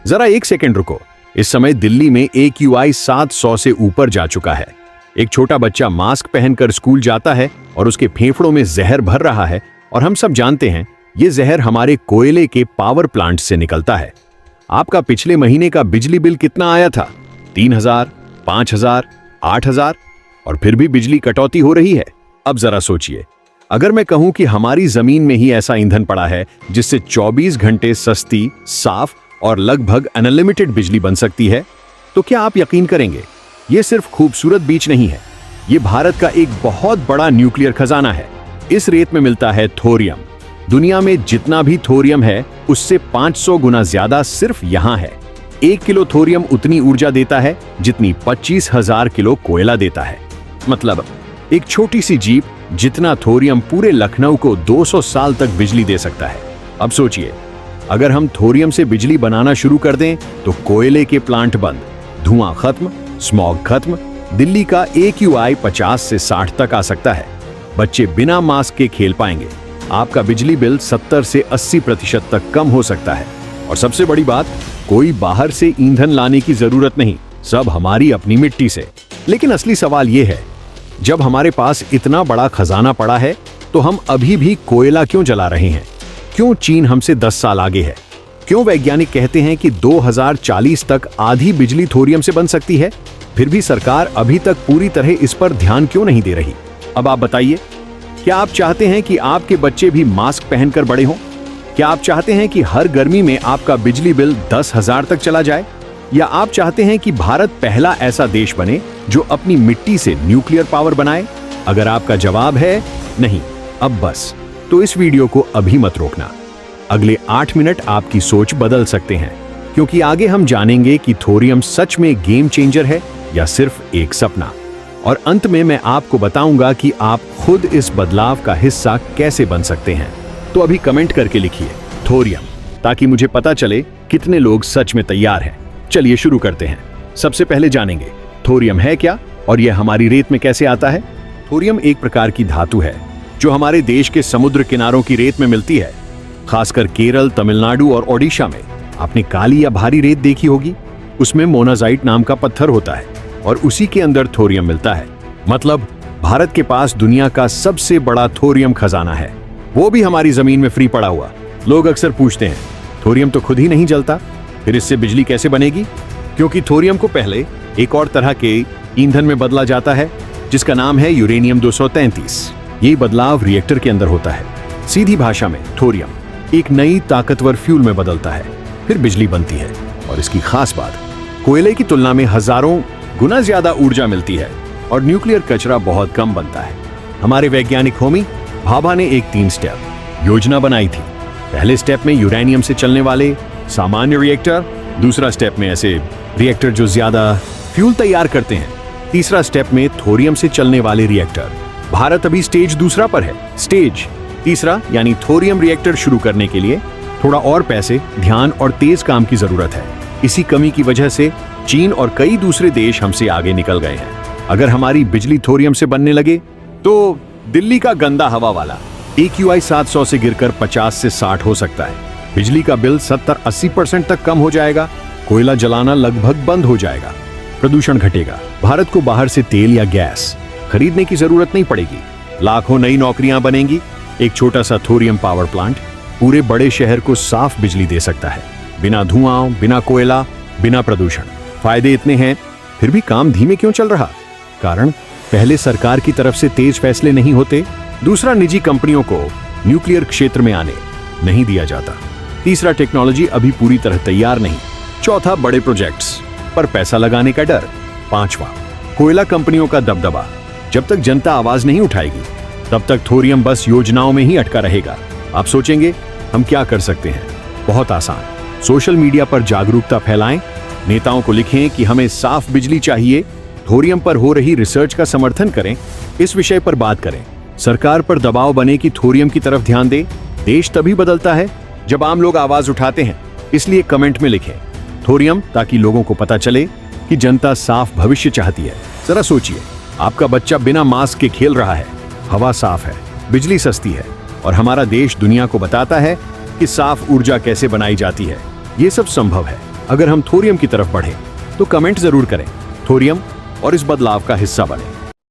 जरा एक सेकंड रुको। इस समय दिल्ली में AQI 700 से ऊपर जा चुका है। एक छोटा बच्चा मास्क पहनकर स्कूल जाता है और उसके फेफड़ों में जहर भर रहा है, और हम सब जानते हैं ये जहर हमारे कोयले के पावर प्लांट से निकलता है। आपका पिछले महीने का बिजली बिल कितना आया था? 3000, 5000, 8000, और फिर भी बिजली कटौती हो रही है। अब जरा सोचिए, अगर मैं कहूं कि हमारी जमीन में ही ऐसा ईंधन पड़ा है जिससे 24 घंटे सस्ती, साफ और लगभग अनलिमिटेड बिजली बन सकती है, तो क्या आप यकीन करेंगे? ये सिर्फ खूबसूरत बीच नहीं है, ये भारत का एक बहुत बड़ा न्यूक्लियर खजाना है। इस रेत में मिलता है थोरियम। दुनिया में जितना भी थोरियम है उससे 500 गुना ज्यादा सिर्फ यहां है। 1 किलो थोरियम उतनी ऊर्जा देता है जितनी 25,000 किलो कोयला देता है। मतलब एक छोटी सी जीप जितना थोरियम पूरे लखनऊ को 200 साल तक बिजली दे सकता है। अब सोचिए, अगर हम थोरियम से बिजली बनाना शुरू कर दें तो कोयले के प्लांट बंद, धुआं खत्म, स्मॉग खत्म, दिल्ली का AQI 50 से 60 तक आ सकता है। बच्चे बिना मास्क के खेल पाएंगे। आपका बिजली बिल 70 से 80% तक कम हो सकता है। और सबसे बड़ी बात, कोई बाहर से ईंधन लाने की जरूरत नहीं, सब हमारी अपनी मिट्टी से। लेकिन असली सवाल यह है, जब हमारे पास इतना बड़ा खजाना पड़ा है तो हम अभी भी कोयला क्यों जला रहे हैं? क्यों चीन हमसे 10 साल आगे है? क्यों वैज्ञानिक कहते हैं कि 2040 तक आधी बिजली थोरियम से बन सकती है, फिर भी सरकार अभी तक पूरी तरह इस पर ध्यान क्यों नहीं दे रही? अब आप बताइए, क्या आप चाहते हैं कि आपके बच्चे भी मास्क पहनकर बड़े हों? क्या आप चाहते हैं कि हर गर्मी में आपका बिजली बिल 10,000 तक चला जाए? या आप चाहते हैं कि भारत पहला ऐसा देश बने जो अपनी मिट्टी से न्यूक्लियर पावर बनाए? अगर आपका जवाब है नहीं, अब बस, तो इस वीडियो को अभी मत रोकना। अगले 8 मिनट आपकी सोच बदल सकते हैं, क्योंकि आगे हम जानेंगे कि थोरियम सच में गेम चेंजर है या सिर्फ एक सपना। और अंत में मैं आपको बताऊंगा कि आप खुद इस बदलाव का हिस्सा कैसे बन सकते हैं। तो अभी कमेंट करके लिखिए थोरियम, ताकि मुझे पता चले कितने लोग सच में तैयार हैं। चलिए शुरू करते हैं। सबसे पहले जानेंगे थोरियम है क्या और यह हमारी रेत में कैसे आता है। थोरियम एक प्रकार की धातु है जो हमारे देश के समुद्र किनारों की रेत में मिलती है, खासकर केरल, तमिलनाडु और ओडिशा में। आपने काली या भारी रेत देखी होगी, उसमें मोनाजाइट नाम का पत्थर होता है और उसी के अंदर थोरियम मिलता है। मतलब भारत के पास दुनिया का सबसे बड़ा थोरियम खजाना है, वो भी हमारी जमीन में फ्री पड़ा हुआ। लोग अक्सर पूछते हैं, थोरियम तो खुद ही नहीं जलता, फिर इससे बिजली कैसे बनेगी? क्योंकि थोरियम को पहले एक और तरह के ईंधन में बदला जाता है जिसका नाम है यूरेनियम 233। यही बदलाव रिएक्टर के अंदर होता है। सीधी भाषा में थोरियम एक नई ताकतवर फ्यूल में बदलता है, फिर बिजली बनती है। और इसकी खास बात, कोयले की तुलना में हजारों गुना ज्यादा ऊर्जा मिलती है और न्यूक्लियर कचरा बहुत कम बनता है। हमारे वैज्ञानिक होमी भाभा ने एक 3 स्टेप योजना बनाई थी। पहले स्टेप में यूरेनियम से चलने वाले सामान्य रिएक्टर, दूसरा स्टेप में ऐसे रिएक्टर जो ज्यादा फ्यूल तैयार करते हैं, तीसरा स्टेप में थोरियम से चलने वाले रिएक्टर। भारत अभी स्टेज दूसरा पर है। स्टेज तीसरा यानी थोरियम रिएक्टर शुरू करने के लिए थोड़ा और पैसे, ध्यान और तेज काम की जरूरत है। इसी कमी की वजह से चीन और कई दूसरे देश हमसे आगे निकल गए हैं। अगर हमारी बिजली थोरियम से बनने लगे तो दिल्ली का गंदा हवा वाला AQI 700 से गिरकर 50 से 60 हो सकता है। बिजली का बिल 70-80% तक कम हो जाएगा। कोयला जलाना लगभग बंद हो जाएगा। प्रदूषण घटेगा। भारत को बाहर से तेल या गैस खरीदने की जरूरत नहीं पड़ेगी। लाखों नई नौकरियां बनेंगी। एक छोटा सा थोरियम पावर प्लांट पूरे बड़े शहर को साफ बिजली दे सकता है, बिना धुआं, बिना कोयला, बिना प्रदूषण। फायदे इतने हैं, फिर भी काम धीमे क्यों चल रहा? कारण पहले सरकार की तरफ से तेज फैसले नहीं होते, दूसरा निजी कंपनियों को न्यूक्लियर क्षेत्र में आने नहीं दिया जाता, तीसरा टेक्नोलॉजी अभी पूरी तरह तैयार नहीं, चौथा बड़े प्रोजेक्ट्स पर पैसा लगाने का डर, पांचवा कोयला कंपनियों का दबदबा। जब तक जनता आवाज नहीं उठाएगी तब तक थोरियम बस योजनाओं में ही अटका रहेगा। आप सोचेंगे हम क्या कर सकते हैं? बहुत आसान, सोशल मीडिया पर जागरूकता फैलाएं, नेताओं को लिखें कि हमें साफ बिजली चाहिए, थोरियम पर हो रही रिसर्च का समर्थन करें, इस विषय पर बात करें, सरकार पर दबाव बने कि थोरियम की तरफ ध्यान दे। देश तभी बदलता है जब आम लोग आवाज उठाते हैं। इसलिए कमेंट में लिखें थोरियम, ताकि लोगों को पता चले कि जनता साफ भविष्य चाहती है। जरा सोचिए, आपका बच्चा बिना मास्क के खेल रहा है, हवा साफ है, बिजली सस्ती है और हमारा देश दुनिया को बताता है कि साफ ऊर्जा कैसे बनाई जाती है। ये सब संभव है अगर हम थोरियम की तरफ बढ़े तो कमेंट जरूर करें थोरियम और इस बदलाव का हिस्सा बने।